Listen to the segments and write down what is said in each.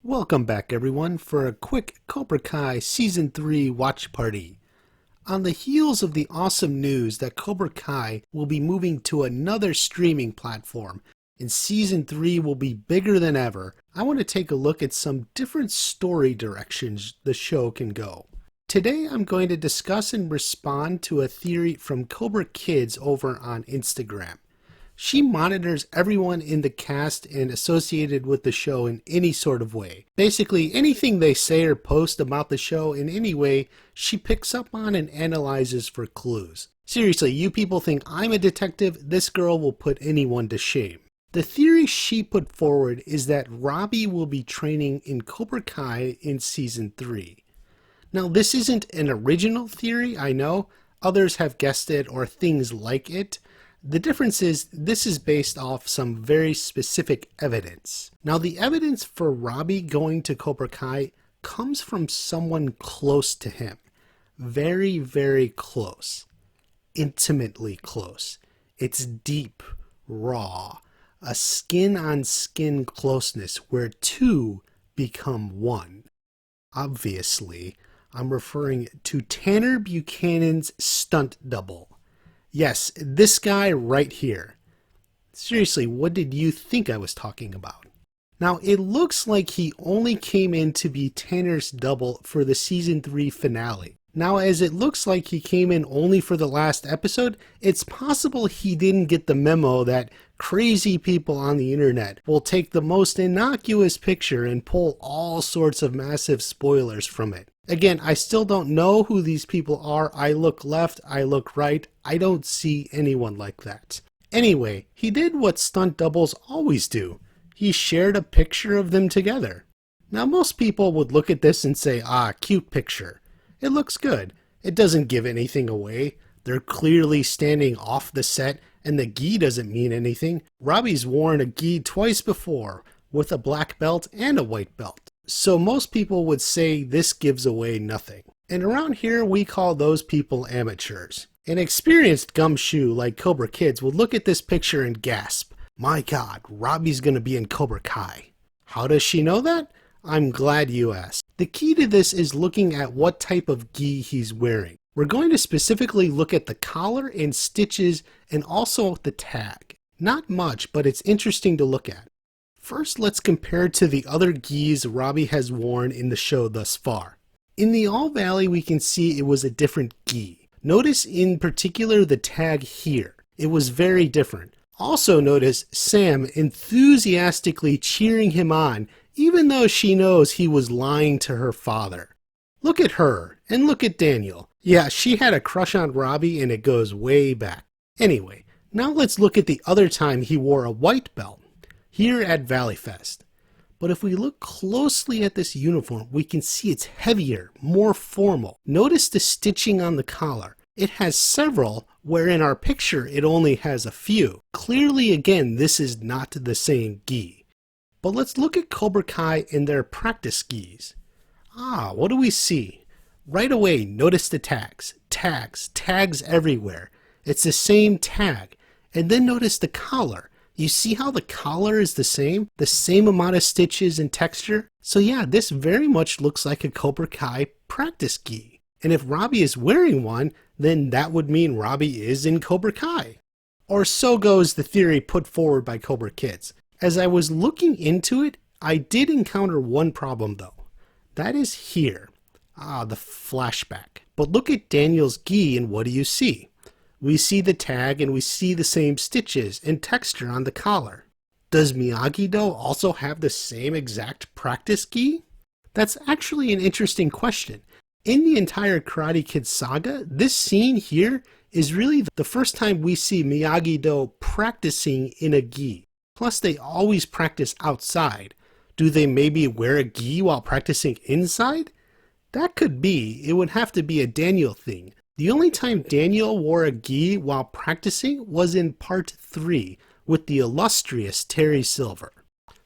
Welcome back everyone for a quick Cobra Kai Season 3 watch party. On the heels of the awesome news that Cobra Kai will be moving to another streaming platform and Season 3 will be bigger than ever, I want to take a look at some different story directions the show can go. Today I'm going to discuss and respond to a theory from Cobra Kids over on Instagram. She monitors everyone in the cast and associated with the show in any sort of way. Basically, anything they say or post about the show in any way, she picks up on and analyzes for clues. Seriously, you people think I'm a detective? This girl will put anyone to shame. The theory she put forward is that Robby will be training in Cobra Kai in Season 3. Now, this isn't an original theory, I know. Others have guessed it or things like it. The difference is this is based off some very specific evidence. Now the evidence for Robby going to Cobra Kai comes from someone close to him. Very, very close. Intimately close. It's deep, raw, a skin-on-skin closeness where two become one. Obviously, I'm referring to Tanner Buchanan's stunt double. Yes, this guy right here. Seriously, what did you think I was talking about? Now, it looks like he only came in to be Tanner's double for the Season 3 finale. Now, as it looks like he came in only for the last episode, it's possible he didn't get the memo that crazy people on the internet will take the most innocuous picture and pull all sorts of massive spoilers from it. Again, I still don't know who these people are. I look left, I look right. I don't see anyone like that. Anyway, he did what stunt doubles always do. He shared a picture of them together. Now, most people would look at this and say, cute picture. It looks good. It doesn't give anything away. They're clearly standing off the set, and the gi doesn't mean anything. Robby's worn a gi twice before, with a black belt and a white belt. So most people would say this gives away nothing. And around here we call those people amateurs. An experienced gumshoe like Cobra Kids would look at this picture and gasp, "My God, Robby's gonna be in Cobra Kai." How does she know that? I'm glad you asked. The key to this is looking at what type of gi he's wearing. We're going to specifically look at the collar and stitches and also the tag. Not much, but it's interesting to look at. First, let's compare to the other gis Robby has worn in the show thus far. In the All Valley, we can see it was a different gi. Notice in particular the tag here. It was very different. Also notice Sam enthusiastically cheering him on, even though she knows he was lying to her father. Look at her, and look at Daniel. Yeah, she had a crush on Robby and it goes way back. Anyway, now let's look at the other time he wore a white belt. Here at Valley Fest. But if we look closely at this uniform, we can see it's heavier, more formal. Notice the stitching on the collar. It has several, where in our picture it only has a few. Clearly, again, this is not the same gi. But let's look at Cobra Kai and their practice gis. What do we see? Right away, notice the tags. Tags everywhere. It's the same tag. And then notice the collar. You see how the collar is the same amount of stitches and texture? So yeah, this very much looks like a Cobra Kai practice gi. And if Robby is wearing one, then that would mean Robby is in Cobra Kai. Or so goes the theory put forward by Cobra Kids. As I was looking into it, I did encounter one problem though. That is here. The flashback. But look at Daniel's gi and what do you see? We see the tag and we see the same stitches and texture on the collar. Does Miyagi-Do also have the same exact practice gi? That's actually an interesting question. In the entire Karate Kid saga, this scene here is really the first time we see Miyagi-Do practicing in a gi. Plus they always practice outside. Do they maybe wear a gi while practicing inside? That could be. It would have to be a Daniel thing. The only time Daniel wore a gi while practicing was in part 3 with the illustrious Terry Silver.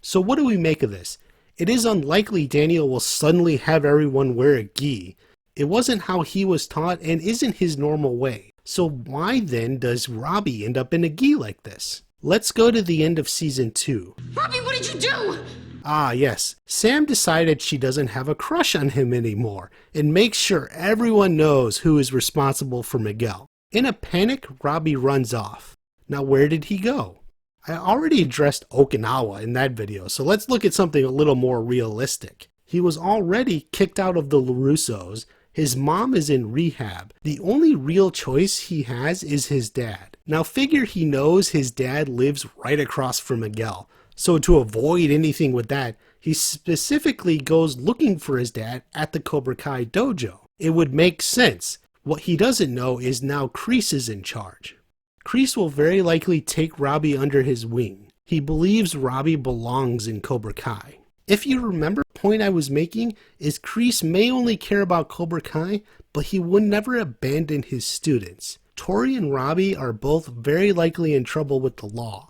So what do we make of this? It is unlikely Daniel will suddenly have everyone wear a gi. It wasn't how he was taught and isn't his normal way. So why then does Robby end up in a gi like this? Let's go to the end of Season 2. Robby, what did you do? Ah yes, Sam decided she doesn't have a crush on him anymore and makes sure everyone knows who is responsible for Miguel. In a panic, Robby runs off. Now where did he go? I already addressed Okinawa in that video, so let's look at something a little more realistic. He was already kicked out of the LaRussos. His mom is in rehab. The only real choice he has is his dad. Now figure he knows his dad lives right across from Miguel. So to avoid anything with that, he specifically goes looking for his dad at the Cobra Kai dojo. It would make sense. What he doesn't know is now Kreese is in charge. Kreese will very likely take Robby under his wing. He believes Robby belongs in Cobra Kai. If you remember, the point I was making is Kreese may only care about Cobra Kai, but he would never abandon his students. Tori and Robby are both very likely in trouble with the law.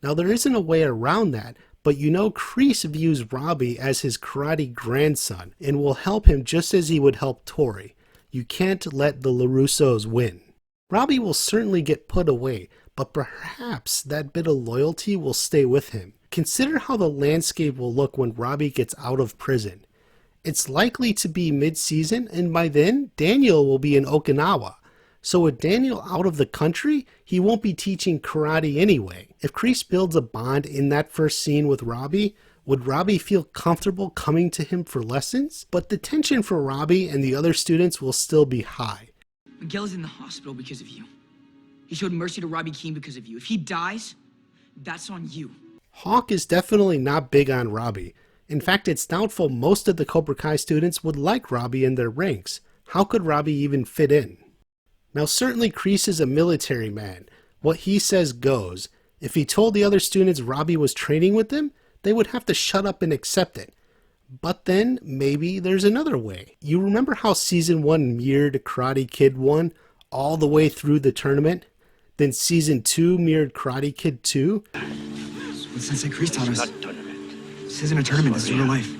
Now there isn't a way around that, but you know Kreese views Robby as his karate grandson and will help him just as he would help Tori. You can't let the LaRussos win. Robby will certainly get put away, but perhaps that bit of loyalty will stay with him. Consider how the landscape will look when Robby gets out of prison. It's likely to be mid-season, and by then, Daniel will be in Okinawa. So with Daniel out of the country, he won't be teaching karate anyway. If Kreese builds a bond in that first scene with Robby, would Robby feel comfortable coming to him for lessons? But the tension for Robby and the other students will still be high. Miguel's in the hospital because of you. He showed mercy to Robby Keene because of you. If he dies, that's on you. Hawk is definitely not big on Robby. In fact, it's doubtful most of the Cobra Kai students would like Robby in their ranks. How could Robby even fit in? Now certainly Kreese is a military man. What he says goes. If he told the other students Robby was training with them, they would have to shut up and accept it. But then maybe there's another way. You remember how season 1 mirrored Karate Kid 1 all the way through the tournament? Then season 2 mirrored Karate Kid 2? What Sensei Kreese taught us. This isn't a tournament, this is real life.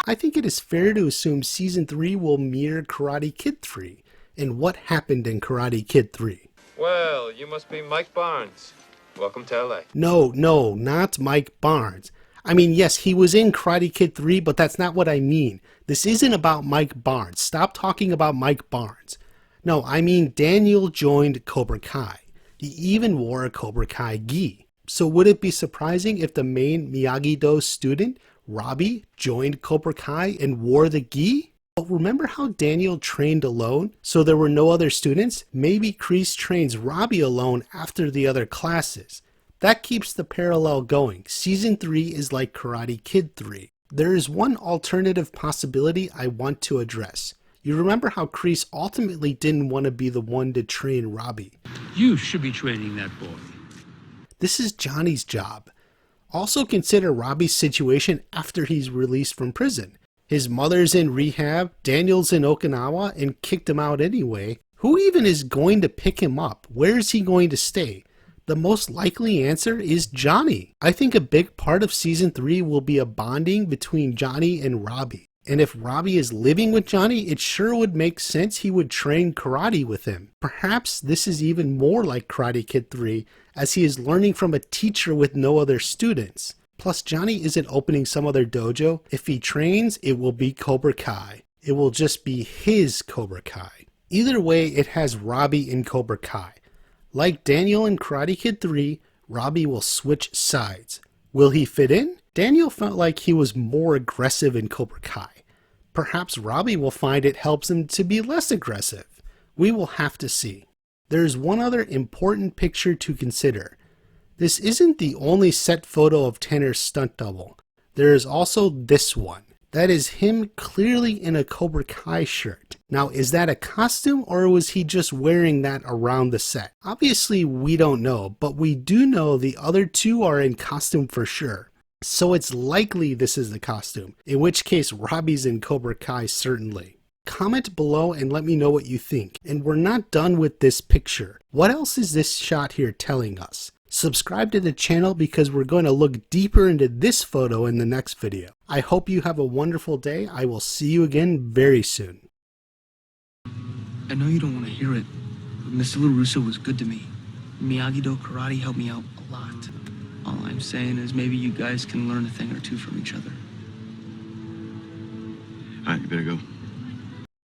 I think it is fair to assume season 3 will mirror Karate Kid 3. And what happened in Karate Kid 3? Well, you must be Mike Barnes. Welcome to LA. No, not Mike Barnes. I mean, yes, he was in Karate Kid 3, but that's not what I mean. This isn't about Mike Barnes. Stop talking about Mike Barnes. No, I mean Daniel joined Cobra Kai. He even wore a Cobra Kai gi. So would it be surprising if the main Miyagi-Do student, Robby, joined Cobra Kai and wore the gi? But remember how Daniel trained alone, so there were no other students? Maybe Kreese trains Robby alone after the other classes. That keeps the parallel going. Season 3 is like Karate Kid 3. There is one alternative possibility I want to address. You remember how Kreese ultimately didn't want to be the one to train Robby. You should be training that boy. This is Johnny's job. Also consider Robby's situation after he's released from prison. His mother's in rehab, Daniel's in Okinawa, and kicked him out anyway. Who even is going to pick him up? Where is he going to stay? The most likely answer is Johnny. I think a big part of season 3 will be a bonding between Johnny and Robby. And if Robby is living with Johnny, it sure would make sense he would train karate with him. Perhaps this is even more like Karate Kid 3, as he is learning from a teacher with no other students. Plus, Johnny isn't opening some other dojo. If he trains, it will be Cobra Kai. It will just be his Cobra Kai. Either way, it has Robby in Cobra Kai. Like Daniel in Karate Kid 3, Robby will switch sides. Will he fit in? Daniel felt like he was more aggressive in Cobra Kai. Perhaps Robby will find it helps him to be less aggressive. We will have to see. There is one other important picture to consider. This isn't the only set photo of Tanner's stunt double. There is also this one. That is him clearly in a Cobra Kai shirt. Now, is that a costume or was he just wearing that around the set? Obviously, we don't know, but we do know the other two are in costume for sure. So it's likely this is the costume, in which case Robby's in Cobra Kai certainly. Comment below and let me know what you think. And we're not done with this picture. What else is this shot here telling us? Subscribe to the channel because we're going to look deeper into this photo in the next video. I hope you have a wonderful day. I will see you again very soon. I know you don't want to hear it, but Mr. LaRusso was good to me. Miyagi-Do karate helped me out a lot. All I'm saying is maybe you guys can learn a thing or two from each other. All right, you better go.